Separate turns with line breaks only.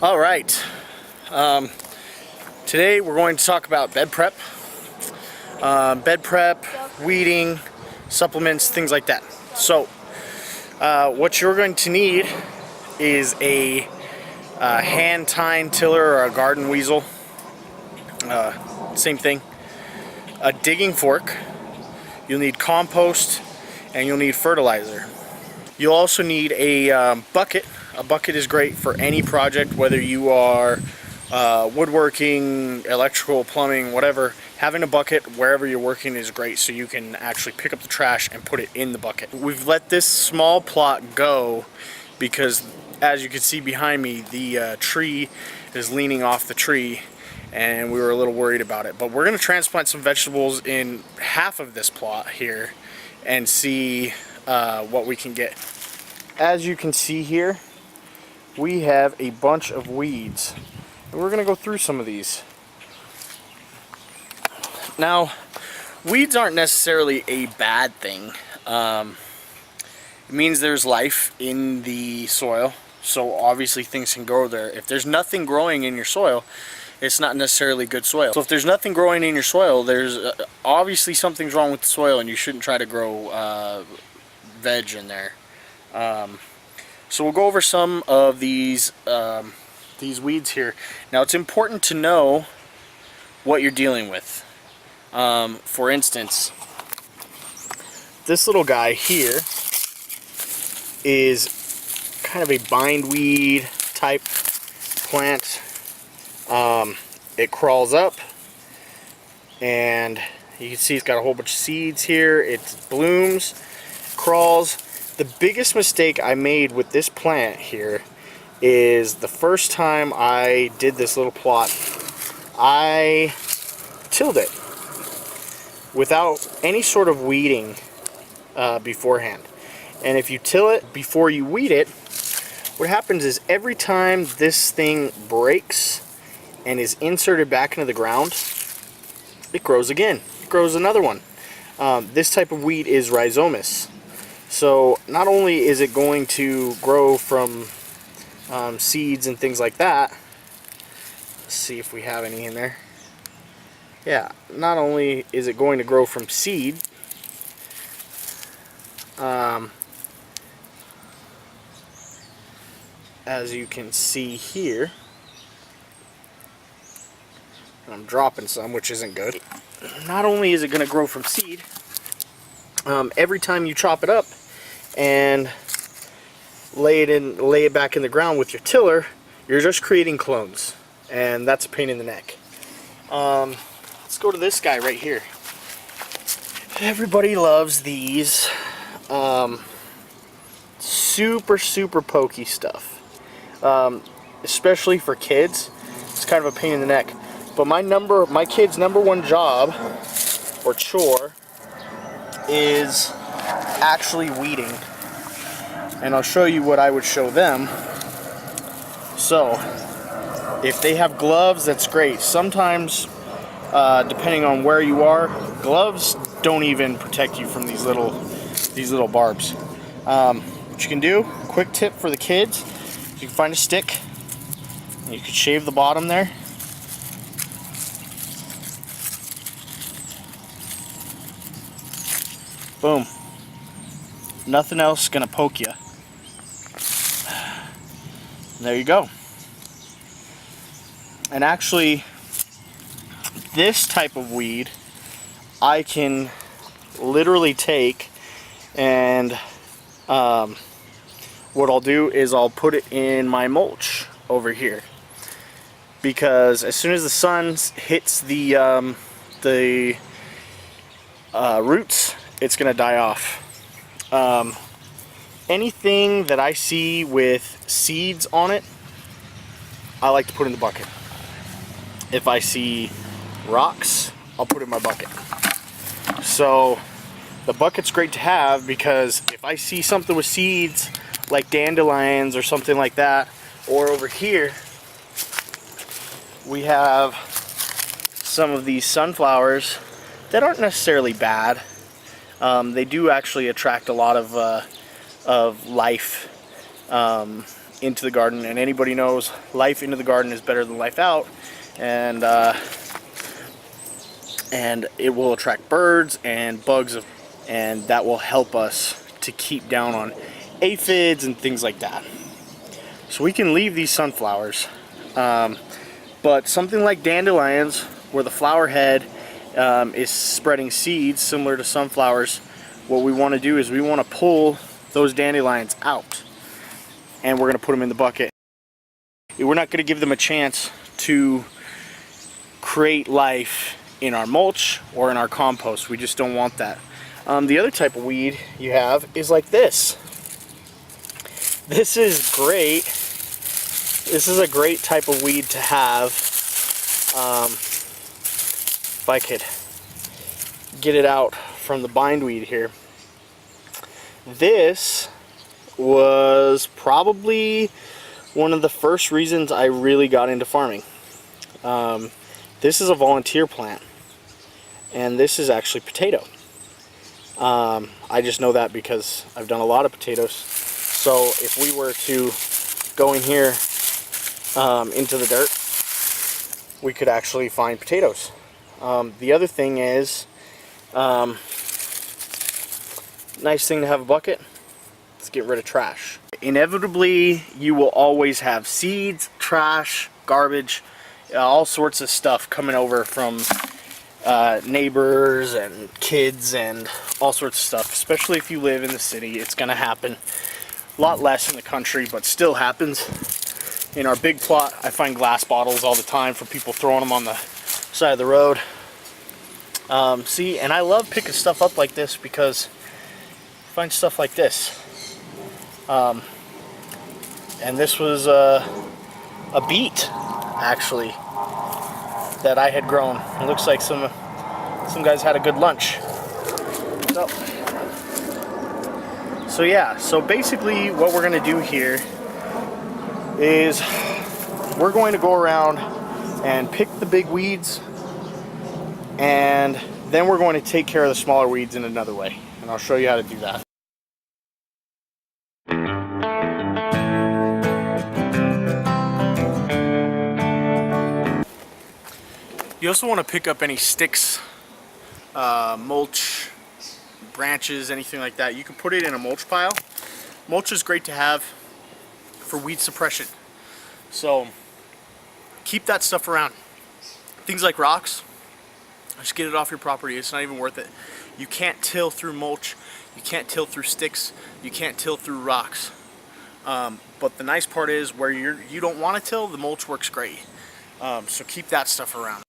All right. Today we're going to talk about bed prep, weeding, supplements, things like that. So, what you're going to need is a hand-tine tiller or a garden weasel. Same thing. A digging fork. You'll need compost, and you'll need fertilizer. You'll also need a bucket. A bucket is great for any project, whether you are woodworking, electrical, plumbing, whatever. Having a bucket wherever you're working is great, so you can actually pick up the trash and put it in the bucket. We've let this small plot go because, as you can see behind me, the tree is leaning off the tree, and we were a little worried about it. But we're going to transplant some vegetables in half of this plot here and see what we can get. As you can see here, we have a bunch of weeds, and we're going to go through some of these. Now, weeds aren't necessarily a bad thing. It means there's life in the soil, so obviously things can grow there. If there's nothing growing in your soil, it's not necessarily good soil. So if there's nothing growing in your soil, there's obviously something's wrong with the soil, and you shouldn't try to grow veg in there. So we'll go over some of these weeds here. Now, it's important to know what you're dealing with. For instance, this little guy here is kind of a bindweed type plant. It crawls up, and you can see it's got a whole bunch of seeds here. It blooms, crawls. The biggest mistake I made with this plant here is the first time I did this little plot, I tilled it without any sort of weeding beforehand. And if you till it before you weed it, what happens is every time this thing breaks and is inserted back into the ground, it grows again. It grows another one. This type of weed is rhizomus. So not only is it going to grow from seeds and things like that, let's see if we have any in there. Yeah, not only is it going to grow from seed, as you can see here, I'm dropping some, which isn't good. Not only is it going to grow from seed, every time you chop it up and lay it back in the ground with your tiller, you're just creating clones, and that's a pain in the neck. Let's go to this guy right here. Everybody loves these super pokey stuff, especially for kids. It's kind of a pain in the neck. But my kid's number one job or chore is actually weeding, and I'll show you what I would show them. So if they have gloves, that's great. Sometimes depending on where you are, gloves don't even protect you from these little barbs. What you can do, quick tip for the kids, you can find a stick and you can shave the bottom there. Boom. Nothing else gonna poke you. There you go. And actually, this type of weed, I can literally take and what I'll do is I'll put it in my mulch over here, because as soon as the sun hits the roots, it's gonna die off. Anything that I see with seeds on it, I like to put in the bucket. If I see rocks, I'll put it in my bucket. So the bucket's great to have, because if I see something with seeds like dandelions or something like that, or over here we have some of these sunflowers that aren't necessarily bad. They do actually attract a lot of life into the garden, and anybody knows life into the garden is better than life out, and it will attract birds and bugs, and that will help us to keep down on aphids and things like that. So we can leave these sunflowers, but something like dandelions, where the flower head is spreading seeds similar to sunflowers, what we want to do is we want to pull those dandelions out, and we're going to put them in the bucket. We're not going to give them a chance to create life in our mulch or in our compost. We just don't want that. The other type of weed you have is like this. This is great. This is a great type of weed to have. If I could get it out from the bindweed here. This was probably one of the first reasons I really got into farming. This is a volunteer plant, and this is actually potato. I just know that because I've done a lot of potatoes. So if we were to go in here into the dirt, we could actually find potatoes. The other thing is, nice thing to have a bucket. Let's get rid of trash. Inevitably, you will always have seeds, trash, garbage, all sorts of stuff coming over from neighbors and kids and all sorts of stuff. Especially if you live in the city, it's going to happen. A lot less in the country, but still happens. In our big plot, I find glass bottles all the time from people throwing them on the side of the road. See, and I love picking stuff up like this because I find stuff like this. And this was a beet, actually, that I had grown. It looks like some guys had a good lunch. So yeah, so basically what we're going to do here is we're going to go around and pick the big weeds, and then we're going to take care of the smaller weeds in another way, and I'll show you how to do that. You also want to pick up any sticks, mulch, branches, anything like that. You can put it in a mulch pile. Mulch is great to have for weed suppression. So keep that stuff around. Things like rocks, just get it off your property. It's not even worth it. You can't till through mulch. You can't till through sticks. You can't till through rocks. But the nice part is where you don't want to till, the mulch works great. So keep that stuff around.